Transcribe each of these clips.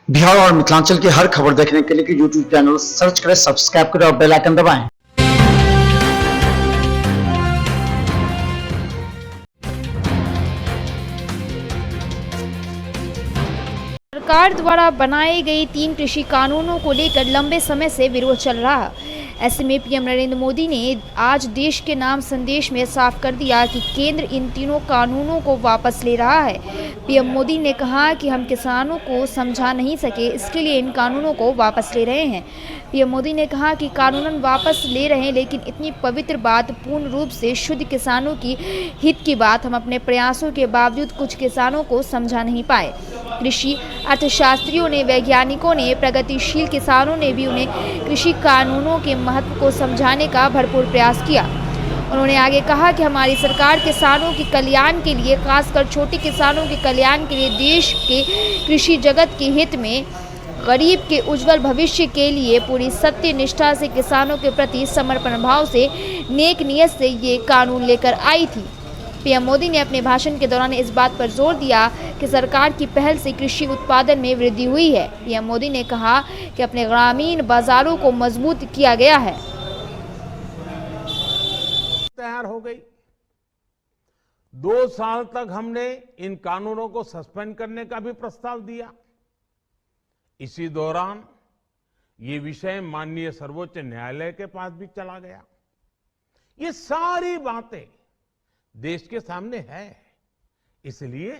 बिहार और मिथिलांचल की हर खबर देखने के लिए यूट्यूब चैनल सर्च करें, सब्सक्राइब करें और बेल आइकन दबाएं। सरकार द्वारा बनाए गए 3 कृषि कानूनों को लेकर लंबे समय से विरोध चल रहा है। ऐसे में पीएम नरेंद्र मोदी ने आज देश के नाम संदेश में साफ कर दिया कि केंद्र इन तीनों कानूनों को वापस ले रहा है। पीएम मोदी ने कहा कि हम किसानों को समझा नहीं सके, इसके लिए इन कानूनों को वापस ले रहे हैं। पीएम मोदी ने कहा कि कानून वापस ले रहे हैं, लेकिन इतनी पवित्र बात, पूर्ण रूप से शुद्ध किसानों की हित की बात हम अपने प्रयासों के बावजूद कुछ किसानों को समझा नहीं पाए। कृषि अर्थशास्त्रियों ने, वैज्ञानिकों ने, प्रगतिशील किसानों ने भी उन्हें कृषि कानूनों के महत्व को समझाने का भरपूर प्रयास किया। उन्होंने आगे कहा कि हमारी सरकार किसानों के कल्याण के लिए, खासकर छोटे किसानों के कल्याण के लिए, देश के कृषि जगत के हित में, गरीब के उज्जवल भविष्य के लिए पूरी सत्य निष्ठा से, किसानों के प्रति समर्पण भाव से, नेक नियत से ये कानून लेकर आई थी। पीएम मोदी ने अपने भाषण के दौरान इस बात पर जोर दिया कि सरकार की पहल से कृषि उत्पादन में वृद्धि हुई है। पीएम मोदी ने कहा कि अपने ग्रामीण बाजारों को मजबूत किया गया है। तैयार हो गई। 2 साल तक हमने इन कानूनों को सस्पेंड करने का भी प्रस्ताव दिया। इसी दौरान ये विषय माननीय सर्वोच्च न्यायालय के पास भी चला गया। ये सारी बातें देश के सामने है, इसलिए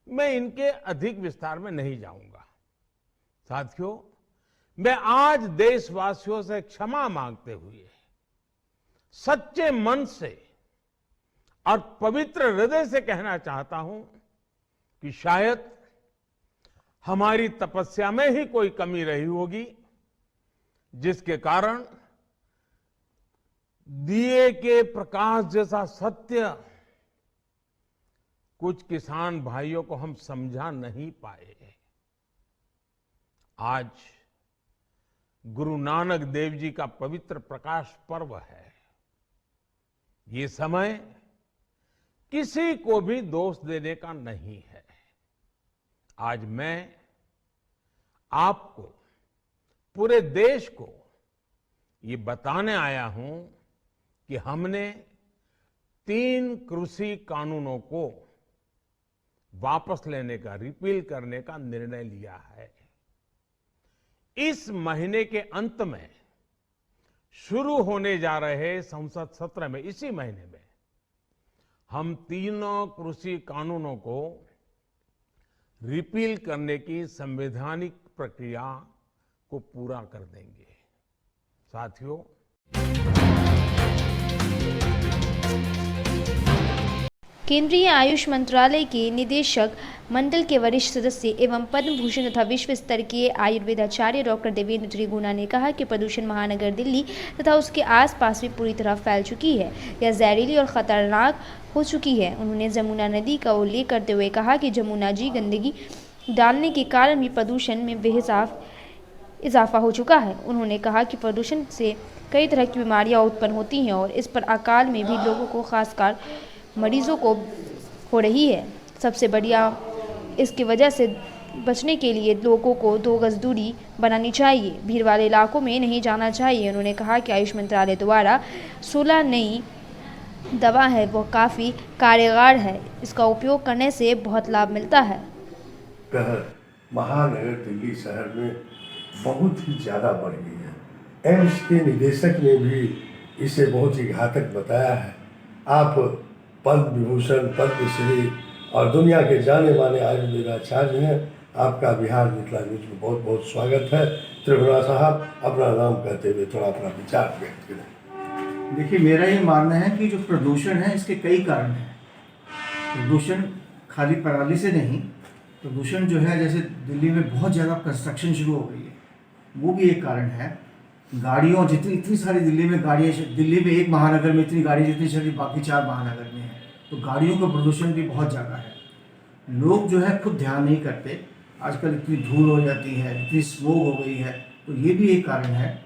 मैं इनके अधिक विस्तार में नहीं जाऊंगा। साथियों, मैं आज देशवासियों से क्षमा मांगते हुए सच्चे मन से और पवित्र हृदय से कहना चाहता हूं कि शायद हमारी तपस्या में ही कोई कमी रही होगी, जिसके कारण दिए के प्रकाश जैसा सत्य कुछ किसान भाइयों को हम समझा नहीं पाए। आज गुरु नानक देव जी का पवित्र प्रकाश पर्व है। ये समय किसी को भी दोष देने का नहीं है। आज मैं आपको, पूरे देश को ये बताने आया हूं कि हमने 3 कृषि कानूनों को वापस लेने का, रिपील करने का निर्णय लिया है। इस महीने के अंत में शुरू होने जा रहे संसद सत्र में, इसी महीने में, हम तीनों कृषि कानूनों को रिपील करने की संवैधानिक प्रक्रिया को पूरा कर देंगे। साथियों, केंद्रीय आयुष मंत्रालय के निदेशक मंडल के वरिष्ठ सदस्य एवं पद्म भूषण तथा विश्व स्तर के आयुर्वेदाचार्य डॉक्टर देवेंद्र त्रिगुणा ने कहा कि प्रदूषण महानगर दिल्ली तथा उसके आसपास भी पूरी तरह फैल चुकी है। यह जहरीली और खतरनाक हो चुकी है। उन्होंने जमुना नदी का उल्लेख करते हुए कहा कि जमुना जी गंदगी डालने के कारण भी प्रदूषण में बेहिसाब इजाफा हो चुका है। उन्होंने कहा कि प्रदूषण से कई तरह की बीमारियां उत्पन्न होती हैं और इस पर अकाल में भी लोगों को, खासकर मरीजों को हो रही है। सबसे बढ़िया इसकी वजह से बचने के लिए लोगों को 2 गज दूरी बनानी चाहिए, भीड़ वाले इलाकों में नहीं जाना चाहिए। उन्होंने कहा कि आयुष मंत्रालय द्वारा 16 नई दवा है, वो काफ़ी कारगर है। इसका उपयोग करने से बहुत लाभ मिलता है। कहर महानगर दिल्ली शहर में बहुत ही ज़्यादा बढ़ गई है। एम्स के निदेशक ने भी इसे बहुत ही घातक बताया है। आप पद्म विभूषण, पद्मश्री और दुनिया के जाने माने आयुर्वेदाचार्य हैं। आपका बिहार मिथिला न्यूज में बहुत बहुत स्वागत है। त्रिगुणा साहब, अपना नाम कहते हुए थोड़ा अपना विचार व्यक्त करें। देखिए, मेरा ये मानना है कि जो प्रदूषण है, इसके कई कारण हैं। प्रदूषण खाली पराली से नहीं, प्रदूषण जो है, जैसे दिल्ली में बहुत ज़्यादा कंस्ट्रक्शन शुरू हो गई है, वो भी एक कारण है। गाड़ियों, जितनी इतनी सारी दिल्ली में गाड़ियाँ, दिल्ली में एक महानगर में इतनी गाड़ी जितनी चली बाकी 4 महानगर में है, तो गाड़ियों का प्रदूषण भी बहुत ज़्यादा है। लोग जो है खुद ध्यान नहीं करते। आजकल इतनी धूल हो जाती है, इतनी स्मोक हो गई है, तो ये भी एक कारण है।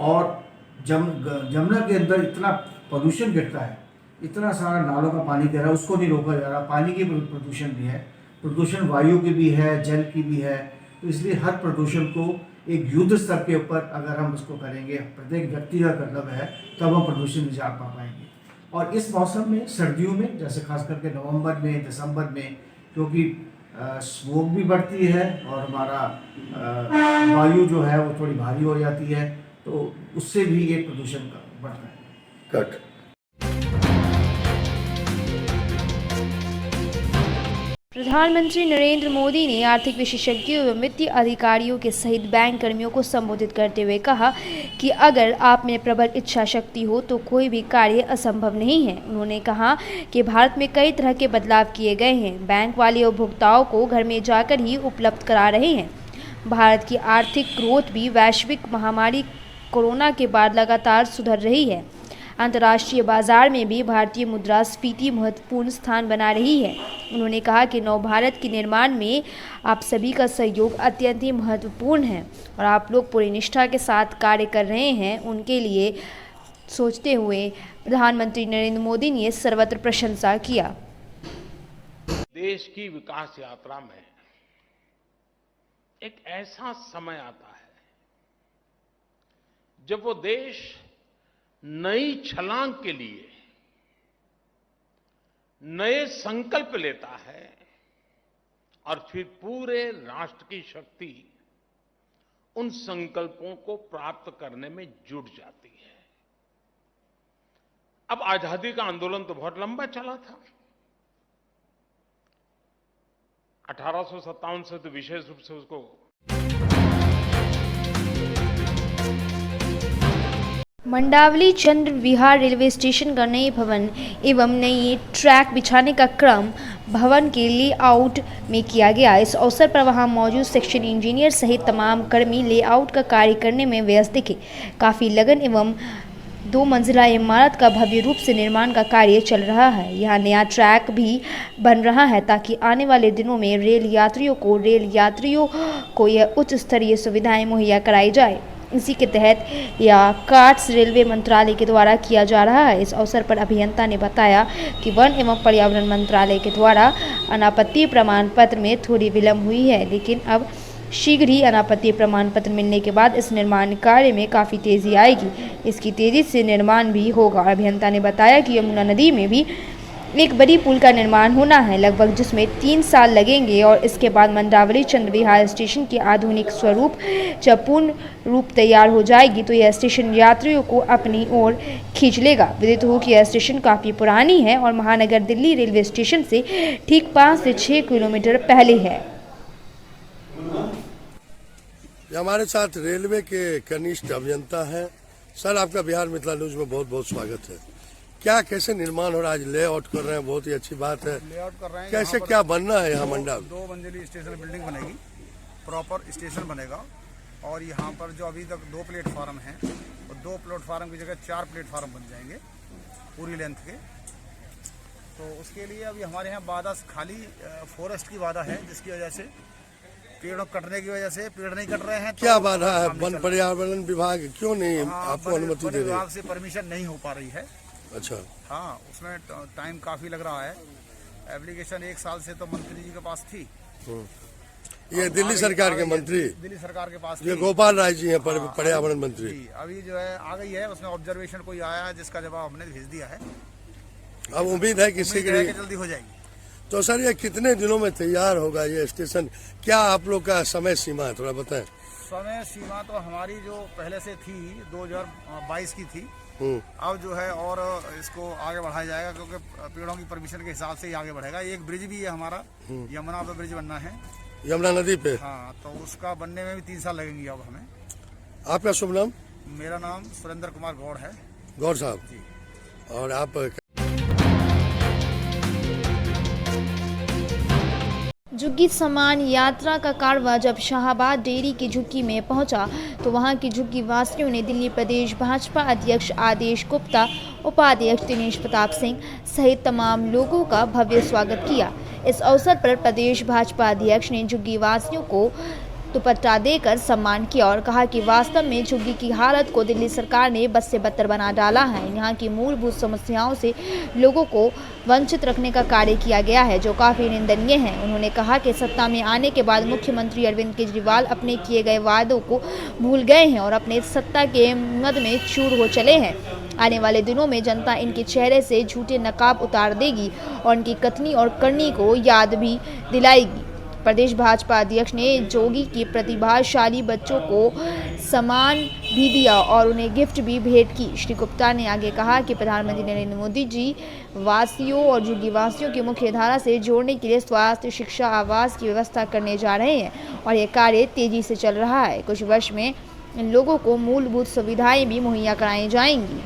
और जमुना के अंदर इतना प्रदूषण गिरता है, इतना सारा नालों का पानी गिर रहा है, उसको नहीं रोका जा रहा। पानी की प्रदूषण भी है, प्रदूषण वायु की भी है, जल की भी है, तो इसलिए हर प्रदूषण को एक युद्ध स्तर के ऊपर अगर हम उसको करेंगे, प्रत्येक व्यक्ति का कर्तव्य है, तब हम प्रदूषण निजात पा पाएंगे। और इस मौसम में, सर्दियों में, जैसे खास करके नवंबर में, दिसंबर में, क्योंकि स्मोक भी बढ़ती है और हमारा वायु जो है वो थोड़ी भारी हो जाती है, तो उससे भी ये प्रदूषण बढ़ता है। कट प्रधानमंत्री नरेंद्र मोदी ने आर्थिक विशेषज्ञों एवं वित्तीय अधिकारियों के सहित बैंक कर्मियों को संबोधित करते हुए कहा कि अगर आप में प्रबल इच्छा शक्ति हो तो कोई भी कार्य असंभव नहीं है। उन्होंने कहा कि भारत में कई तरह के बदलाव किए गए हैं। बैंक वाले उपभोक्ताओं को घर में जाकर ही उपलब्ध करा रहे हैं। भारत की आर्थिक ग्रोथ भी वैश्विक महामारी कोरोना के बाद लगातार सुधर रही है। अंतर्राष्ट्रीय बाजार में भी भारतीय मुद्रास्फीति महत्वपूर्ण स्थान बना रही है। उन्होंने कहा कि नव भारत के निर्माण में आप सभी का सहयोग अत्यंत ही महत्वपूर्ण है और आप लोग पूरी निष्ठा के साथ कार्य कर रहे हैं। उनके लिए सोचते हुए प्रधानमंत्री नरेंद्र मोदी ने सर्वत्र प्रशंसा किया। देश की विकास यात्रा में एक ऐसा समय आता है जब वो देश नई छलांग के लिए नए संकल्प लेता है और फिर पूरे राष्ट्र की शक्ति उन संकल्पों को प्राप्त करने में जुट जाती है। अब आजादी का आंदोलन तो बहुत लंबा चला था। 1857 से तो विशेष रूप से उसको मंडावली चंद्र विहार रेलवे स्टेशन का नए भवन एवं नई ट्रैक बिछाने का क्रम भवन के लेआउट में किया गया। इस अवसर पर वहां मौजूद सेक्शन इंजीनियर सहित तमाम कर्मी लेआउट का कार्य करने में व्यस्त दिखे। काफ़ी लगन एवं 2 मंजिला इमारत का भव्य रूप से निर्माण का कार्य चल रहा है। यहाँ नया ट्रैक भी बन रहा है ताकि आने वाले दिनों में रेल यात्रियों को यह उच्च स्तरीय सुविधाएं मुहैया कराई जाए। इसी के तहत यह कार्य रेलवे मंत्रालय के द्वारा किया जा रहा है। इस अवसर पर अभियंता ने बताया कि वन एवं पर्यावरण मंत्रालय के द्वारा अनापत्ति प्रमाण पत्र में थोड़ी विलम्ब हुई है, लेकिन अब शीघ्र ही अनापत्ति प्रमाण पत्र मिलने के बाद इस निर्माण कार्य में काफ़ी तेज़ी आएगी। इसकी तेज़ी से निर्माण भी होगा। अभियंता ने बताया कि यमुना नदी में भी एक बड़ी पुल का निर्माण होना है, लगभग जिसमें 3 साल लगेंगे और इसके बाद मंडावली चंद्र विहार स्टेशन की आधुनिक स्वरूप जब पूर्ण रूप तैयार हो जाएगी तो यह स्टेशन यात्रियों को अपनी ओर खींच लेगा। विदित हो कि यह स्टेशन काफ़ी पुरानी है और महानगर दिल्ली रेलवे स्टेशन से ठीक 5 से 6 किलोमीटर पहले है। हमारे साथ रेलवे के कनिष्ठ अभियंता हैं। सर, आपका बिहार मिथिला न्यूज में बहुत बहुत स्वागत है। क्या कैसे निर्माण हो रहा है? आज लेआउट कर रहे हैं, बहुत ही अच्छी बात है। लेआउट कर रहे हैं। कैसे क्या बनना है यहाँ मंडल? 2 मंजिली स्टेशन बिल्डिंग बनेगी, प्रॉपर स्टेशन बनेगा और यहाँ पर जो अभी तक 2 प्लेटफार्म हैं और 2 प्लेटफार्म की जगह 4 प्लेटफार्म बन जाएंगे पूरी लेंथ के। तो उसके लिए अभी हमारे यहाँ बाधा खाली फॉरेस्ट की बाधा है, जिसकी वजह से पेड़ों कटने की वजह से पेड़ नहीं कट रहे हैं। क्या बाधा है? वन पर्यावरण विभाग क्यों नहीं आपको अनुमति दे रही? विभाग से परमिशन नहीं हो पा रही है। अच्छा। हाँ, उसमें टाइम काफी लग रहा है। एप्लीकेशन 1 साल से तो मंत्री जी के पास थी। ये दिल्ली सरकार के मंत्री, दिल्ली सरकार के पास ये गोपाल राय जी हैं, पर्यावरण मंत्री। अभी जो है आ गई है, उसमें ऑब्जर्वेशन कोई आया है जिसका जवाब हमने भेज दिया है। अब उम्मीद है कि शीघ्र जल्दी हो जाएगी। तो सर, ये कितने दिनों में तैयार होगा ये स्टेशन? क्या आप लोग का समय सीमा है, थोड़ा बताएं। समय सीमा तो हमारी जो पहले से थी 2022 की थी, अब जो है और इसको आगे बढ़ाया जाएगा क्योंकि पेड़ों की परमिशन के हिसाब से ही आगे बढ़ेगा। एक ब्रिज भी है हमारा, यमुना पे ब्रिज बनना है, यमुना नदी पे। हाँ, तो उसका बनने में भी 3 साल लगेंगे अब हमें। आपका शुभ नाम? मेरा नाम सुरेंद्र कुमार गौड़ है। गौड़ साहब जी। और आप? झुग्गी सम्मान यात्रा का कारवां जब शाहाबाद डेयरी की झुग्गी में पहुंचा तो वहां की झुग्गी वासियों ने दिल्ली प्रदेश भाजपा अध्यक्ष आदेश गुप्ता, उपाध्यक्ष दिनेश प्रताप सिंह सहित तमाम लोगों का भव्य स्वागत किया। इस अवसर पर प्रदेश भाजपा अध्यक्ष ने झुग्गी वासियों को दुपट्टा देकर सम्मान किया और कहा कि वास्तव में झुग्गी की हालत को दिल्ली सरकार ने बद से बदतर बना डाला है। यहाँ की मूलभूत समस्याओं से लोगों को वंचित रखने का कार्य किया गया है, जो काफ़ी निंदनीय है। उन्होंने कहा कि सत्ता में आने के बाद मुख्यमंत्री अरविंद केजरीवाल अपने किए गए वादों को भूल गए हैं और अपने सत्ता के मद में चूर हो चले हैं। आने वाले दिनों में जनता इनके चेहरे से झूठे नकाब उतार देगी और इनकी कथनी और करनी को याद भी दिलाएगी। प्रदेश भाजपा अध्यक्ष ने जोगी की प्रतिभाशाली बच्चों को सम्मान भी दिया और उन्हें गिफ्ट भी भेंट की। श्री गुप्ता ने आगे कहा कि प्रधानमंत्री नरेंद्र मोदी जी वासियों और झुग्गी वासियों की मुख्य धारा से जोड़ने के लिए स्वास्थ्य, शिक्षा, आवास की व्यवस्था करने जा रहे हैं और यह कार्य तेजी से चल रहा है। कुछ वर्ष में इन लोगों को मूलभूत सुविधाएं भी मुहैया कराई जाएंगी।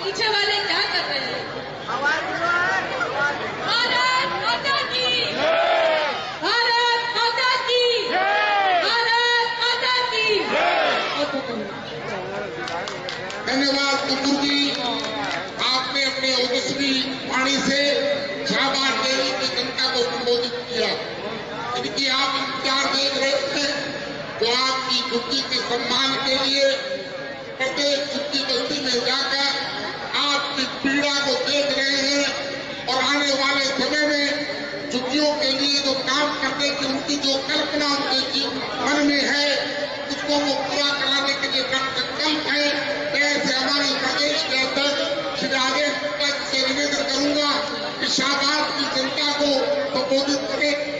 पीछे वाले क्या कर रहे हैं? भारत माता की, भारत माता की, भारत माता की। धन्यवाद कुकुर जी, आपने अपने ओजस्वी वाणी से शाहबाद डेयरी की जनता को संबोधित किया। इनकी आप इंतजार देख रहे थे, तो आपकी झुग्गी के सम्मान के लिए प्रत्येक झुग्गी बस्ती में जाकर आपकी पीड़ा को देख रहे हैं और आने वाले समय में झुग्गियों के लिए जो काम करने की उनकी जो कल्पना उनके मन में है, उसको वो पूरा कराने के लिए संकल्प है। ऐसे हमारे प्रदेश के अध्यक्ष श्री राजेश गुप्ता जी से निवेदन करूंगा कि शाहबाद की जनता को संबोधित करें।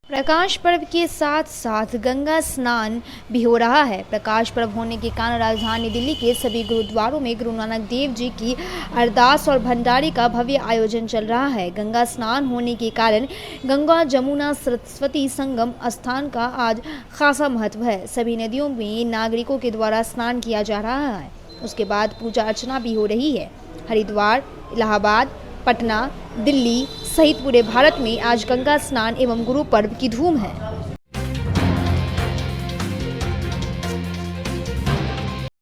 प्रकाश पर्व के साथ साथ गंगा स्नान भी हो रहा है। प्रकाश पर्व होने के कारण राजधानी दिल्ली के सभी गुरुद्वारों में गुरु नानक देव जी की अरदास और भंडारे का भव्य आयोजन चल रहा है। गंगा स्नान होने के कारण गंगा, जमुना, सरस्वती संगम स्थान का आज खासा महत्व है। सभी नदियों में नागरिकों के द्वारा स्नान किया जा रहा है। उसके बाद पूजा अर्चना भी हो रही है। हरिद्वार, इलाहाबाद, पटना, दिल्ली सहित पूरे भारत में आज गंगा स्नान एवं गुरु पर्व की धूम है।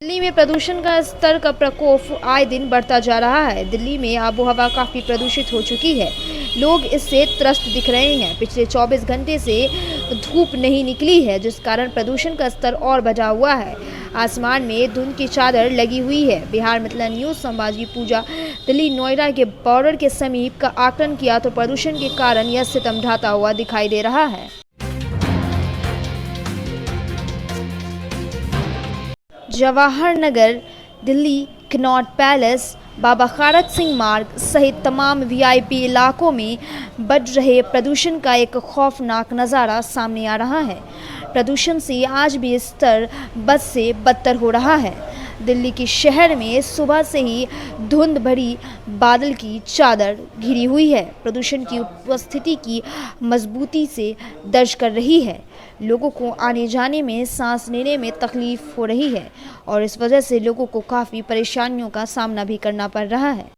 दिल्ली में प्रदूषण का स्तर का प्रकोप आए दिन बढ़ता जा रहा है। दिल्ली में आबोहवा काफी प्रदूषित हो चुकी है। लोग इससे त्रस्त दिख रहे हैं। पिछले 24 घंटे से धूप नहीं निकली है, जिस कारण प्रदूषण का स्तर और बढ़ा हुआ है। आसमान में धुंध की चादर लगी हुई है। बिहार मिथिला न्यूज संभाजी पूजा दिल्ली नोएडा के बॉर्डर के समीप का आकलन किया तो प्रदूषण के कारण यह सितम ढाता हुआ दिखाई दे रहा है। जवाहर नगर, दिल्ली, कनॉट पैलेस, बाबा खड़क सिंह मार्ग सहित तमाम वीआईपी इलाकों में बढ़ रहे प्रदूषण का एक खौफनाक नज़ारा सामने आ रहा है। प्रदूषण से आज भी स्तर बद से बदतर हो रहा है। दिल्ली के शहर में सुबह से ही धुंध भरी बादल की चादर घिरी हुई है। प्रदूषण की उपस्थिति की मजबूती से दर्ज कर रही है। लोगों को आने जाने में, सांस लेने में तकलीफ हो रही है और इस वजह से लोगों को काफ़ी परेशानियों का सामना भी करना पड़ रहा है।